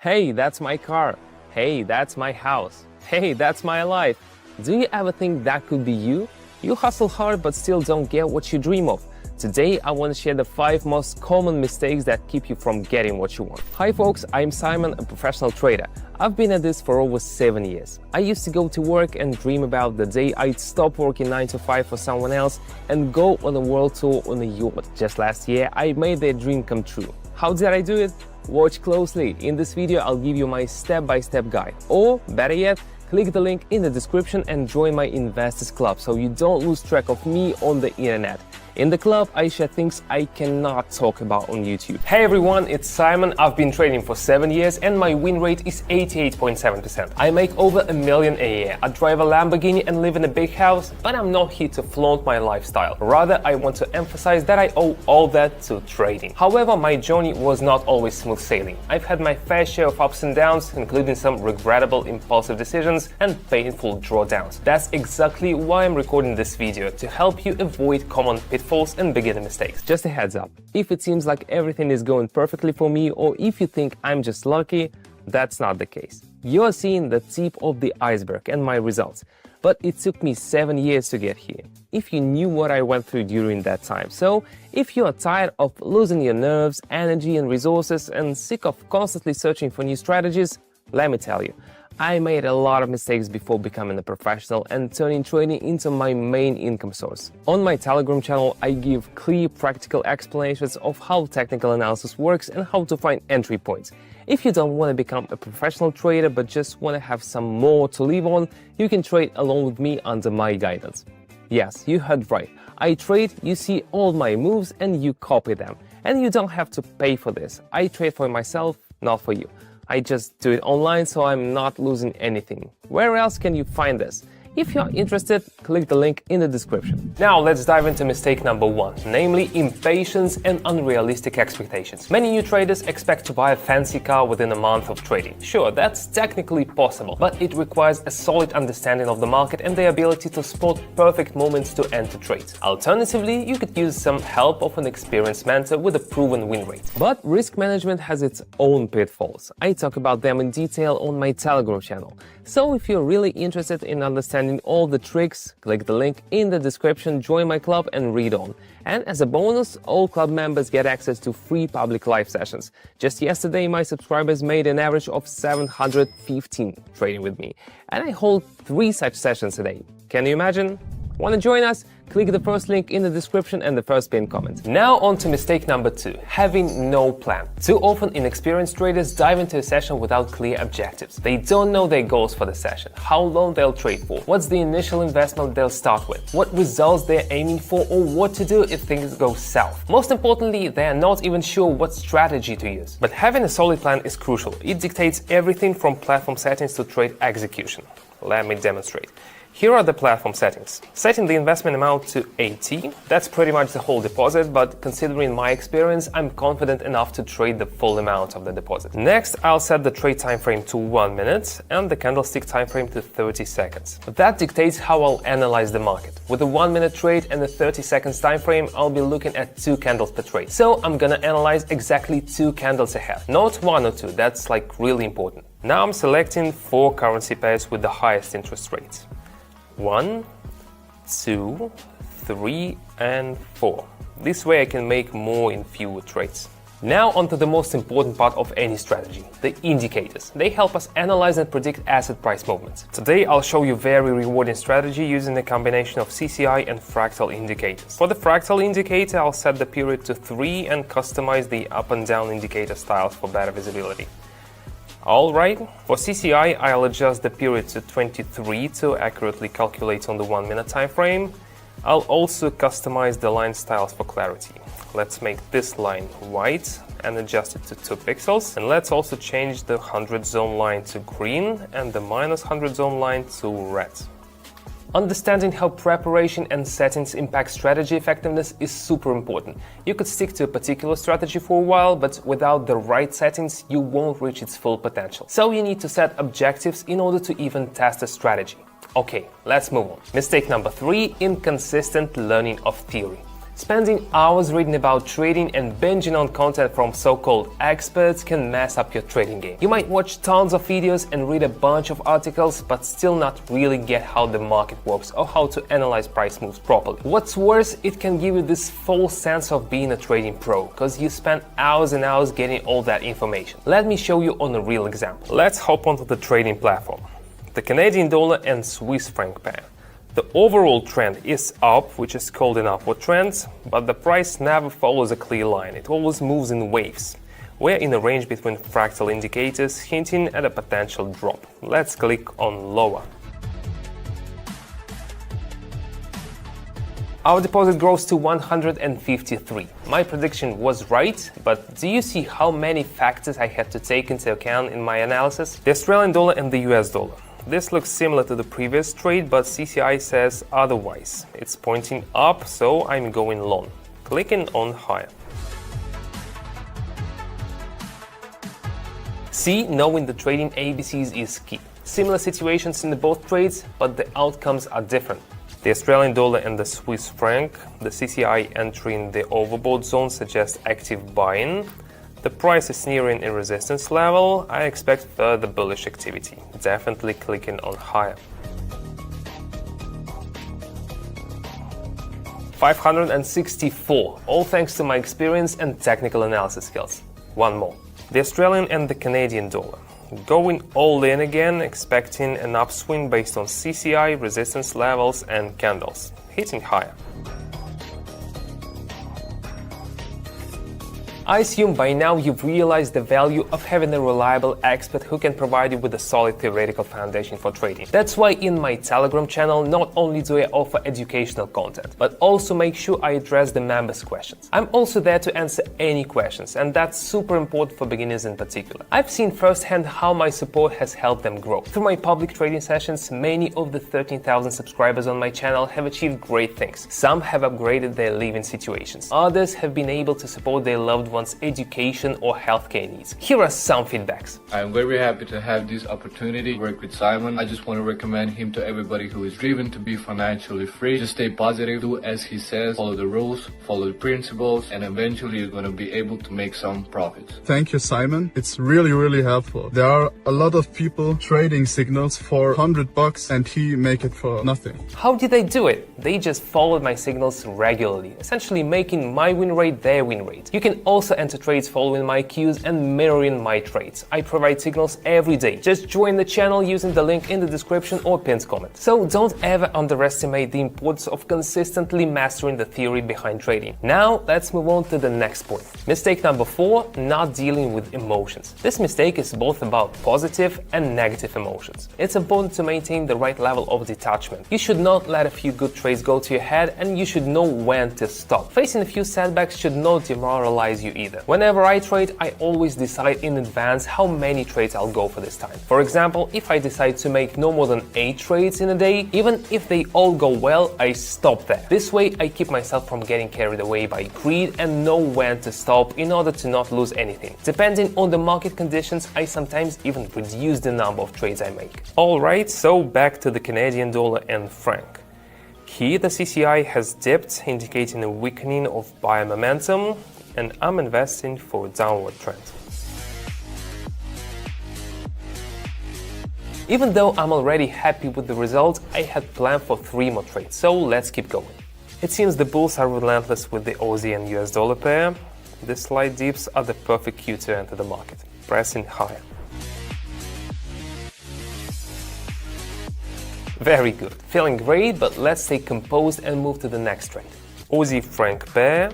Hey, that's my car. Hey, that's my house. Hey, that's my life. Do you ever think that could be you? You hustle hard but still don't get what you dream of. Today, I want to share the 5 most common mistakes that keep you from getting what you want. Hi folks, I'm Simon, a professional trader. I've been at this for over 7 years. I used to go to work and dream about the day I'd stop working 9 to 5 for someone else and go on a world tour on a yacht. Just last year, I made that dream come true. How did I do it? Watch closely. In this video, I'll give you my step-by-step guide. Or, better yet, click the link in the description and join my Investors Club so you don't lose track of me on the internet. In the club, I share things I cannot talk about on YouTube. Hey everyone, it's Simon. I've been trading for 7 years and my win rate is 88.7%. I make over $1 million a year. I drive a Lamborghini and live in a big house, but I'm not here to flaunt my lifestyle. Rather, I want to emphasize that I owe all that to trading. However, my journey was not always smooth sailing. I've had my fair share of ups and downs, including some regrettable impulsive decisions and painful drawdowns. That's exactly why I'm recording this video, to help you avoid common pitfalls and beginner mistakes. Just a heads up, if it seems like everything is going perfectly for me, or if you think I'm just lucky, that's not the case. You're seeing the tip of the iceberg and my results, but it took me 7 years to get here. If you knew what I went through during that time. So, if you are tired of losing your nerves, energy and resources and sick of constantly searching for new strategies, let me tell you, I made a lot of mistakes before becoming a professional and turning trading into my main income source. On my Telegram channel, I give clear, practical explanations of how technical analysis works and how to find entry points. If you don't want to become a professional trader but just want to have some more to live on, you can trade along with me under my guidance. Yes, you heard right. I trade, you see all my moves and you copy them. And you don't have to pay for this. I trade for myself, not for you. I just do it online, so I'm not losing anything. Where else can you find this? If you're interested, click the link in the description. Now let's dive into mistake number 1, namely impatience and unrealistic expectations. Many new traders expect to buy a fancy car within a month of trading. Sure, that's technically possible, but it requires a solid understanding of the market and the ability to spot perfect moments to enter trades. Alternatively, you could use some help of an experienced mentor with a proven win rate. But risk management has its own pitfalls. I talk about them in detail on my Telegram channel. So if you're really interested in understanding all the tricks, click the link in the description, join my club and read on. And as a bonus, all club members get access to free public live sessions. Just yesterday, my subscribers made an average of 715 trading with me. And I hold 3 such sessions a day. Can you imagine? Want to join us? Click the first link in the description and the first pinned comment. Now on to mistake number 2, having no plan. Too often inexperienced traders dive into a session without clear objectives. They don't know their goals for the session, how long they'll trade for, what's the initial investment they'll start with, what results they're aiming for, or what to do if things go south. Most importantly, they are not even sure what strategy to use. But having a solid plan is crucial. It dictates everything from platform settings to trade execution. Let me demonstrate. Here are the platform settings. Setting the investment amount to 80, that's pretty much the whole deposit, but considering my experience, I'm confident enough to trade the full amount of the deposit. Next, I'll set the trade time frame to 1 minute and the candlestick time frame to 30 seconds. That dictates how I'll analyze the market. With a 1 minute trade and a 30 seconds time frame, I'll be looking at 2 candles per trade. So I'm gonna analyze exactly 2 candles ahead, not 1 or 2, that's like really important. Now I'm selecting 4 currency pairs with the highest interest rates. 1, 2, 3, and 4. This way I can make more in fewer trades. Now onto the most important part of any strategy, the indicators. They help us analyze and predict asset price movements. Today I'll show you a very rewarding strategy using a combination of CCI and fractal indicators. For the fractal indicator, I'll set the period to 3 and customize the up and down indicator styles for better visibility. Alright, for CCI, I'll adjust the period to 23 to accurately calculate on the 1 minute time frame. I'll also customize the line styles for clarity. Let's make this line white and adjust it to 2 pixels. And let's also change the 100 zone line to green and the minus 100 zone line to red. Understanding how preparation and settings impact strategy effectiveness is super important. You could stick to a particular strategy for a while, but without the right settings, you won't reach its full potential. So you need to set objectives in order to even test a strategy. Okay, let's move on. Mistake number 3, inconsistent learning of theory. Spending hours reading about trading and binging on content from so-called experts can mess up your trading game. You might watch tons of videos and read a bunch of articles, but still not really get how the market works or how to analyze price moves properly. What's worse, it can give you this false sense of being a trading pro, because you spend hours and hours getting all that information. Let me show you on a real example. Let's hop onto the trading platform. The Canadian dollar and Swiss franc pair. The overall trend is up, which is called an upward trend, but the price never follows a clear line. It always moves in waves. We're in a range between fractal indicators hinting at a potential drop. Let's click on lower. Our deposit grows to 153. My prediction was right, but do you see how many factors I had to take into account in my analysis? The Australian dollar and the US dollar. This looks similar to the previous trade, but CCI says otherwise. It's pointing up, so I'm going long. Clicking on higher. See, knowing the trading ABCs is key. Similar situations in both trades, but the outcomes are different. The Australian dollar and the Swiss franc, the CCI entering the overbought zone suggests active buying. The price is nearing a resistance level. I expect further bullish activity. Definitely clicking on higher. 564, all thanks to my experience and technical analysis skills. One more. The Australian and the Canadian dollar. Going all in again, expecting an upswing based on CCI, resistance levels and candles. Hitting higher. I assume by now you've realized the value of having a reliable expert who can provide you with a solid theoretical foundation for trading. That's why in my Telegram channel not only do I offer educational content, but also make sure I address the members' questions. I'm also there to answer any questions, and that's super important for beginners in particular. I've seen firsthand how my support has helped them grow. Through my public trading sessions, many of the 13,000 subscribers on my channel have achieved great things. Some have upgraded their living situations. Others have been able to support their loved ones' education or healthcare needs. Here are some feedbacks. I'm very happy to have this opportunity to work with Simon. I just want to recommend him to everybody who is driven to be financially free. Just stay positive, do as he says, follow the rules, follow the principles, and eventually you're going to be able to make some profits. Thank you, Simon. It's really helpful. There are a lot of people trading signals for $100 and he make it for nothing. How did they do it? They just followed my signals regularly, essentially making my win rate their win rate. You can also enter trades following my cues and mirroring my trades. I provide signals every day. Just join the channel using the link in the description or pinned comment. So don't ever underestimate the importance of consistently mastering the theory behind trading. Now let's move on to the next point. Mistake number 4, not dealing with emotions. This mistake is both about positive and negative emotions. It's important to maintain the right level of detachment. You should not let a few good trades go to your head, and you should know when to stop. Facing a few setbacks should not demoralize you either. Whenever I trade, I always decide in advance how many trades I'll go for this time. For example, if I decide to make no more than 8 trades in a day, even if they all go well, I stop there. This way, I keep myself from getting carried away by greed and know when to stop in order to not lose anything. Depending on the market conditions, I sometimes even reduce the number of trades I make. Alright, so back to the Canadian dollar and franc. Here, the CCI has dipped, indicating a weakening of buyer momentum, and I'm investing for a downward trend. Even though I'm already happy with the result, I had planned for 3 more trades, so let's keep going. It seems the bulls are relentless with the Aussie and US dollar pair. The slight dips are the perfect cue to enter the market, pressing higher. Very good, feeling great, but let's stay composed and move to the next trade. Aussie franc pair.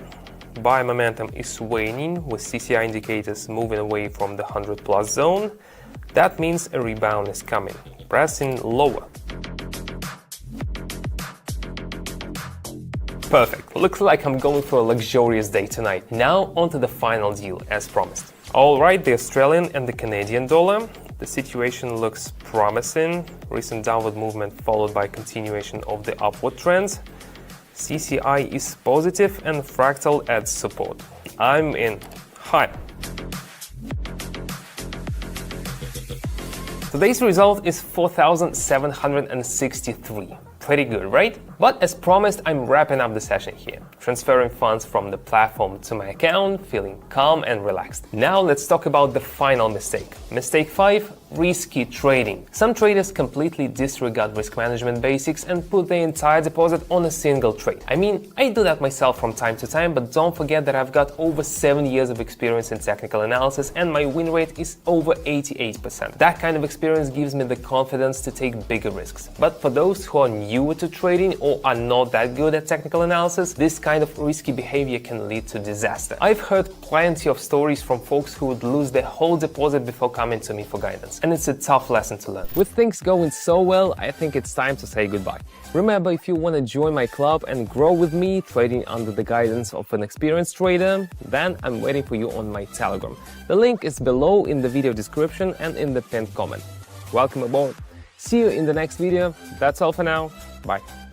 Buy momentum is waning, with CCI indicators moving away from the 100+ zone. That means a rebound is coming. Pressing lower. Perfect. Looks like I'm going for a luxurious day tonight. Now onto the final deal, as promised. Alright, the Australian and the Canadian dollar. The situation looks promising. Recent downward movement followed by continuation of the upward trends. CCI is positive and fractal adds support. I'm in high. Today's result is 4,763. Pretty good, right? But as promised, I'm wrapping up the session here, transferring funds from the platform to my account, feeling calm and relaxed. Now let's talk about the final mistake. Mistake 5, risky trading. Some traders completely disregard risk management basics and put their entire deposit on a single trade. I mean, I do that myself from time to time, but don't forget that I've got over 7 years of experience in technical analysis and my win rate is over 88%. That kind of experience gives me the confidence to take bigger risks. But for those who are newer to trading or are not that good at technical analysis, this kind of risky behavior can lead to disaster. I've heard plenty of stories from folks who would lose their whole deposit before coming to me for guidance. And it's a tough lesson to learn. With things going so well, I think it's time to say goodbye. Remember, if you want to join my club and grow with me trading under the guidance of an experienced trader, then I'm waiting for you on my Telegram. The link is below in the video description and in the pinned comment. Welcome aboard. See you in the next video. That's all for now. Bye.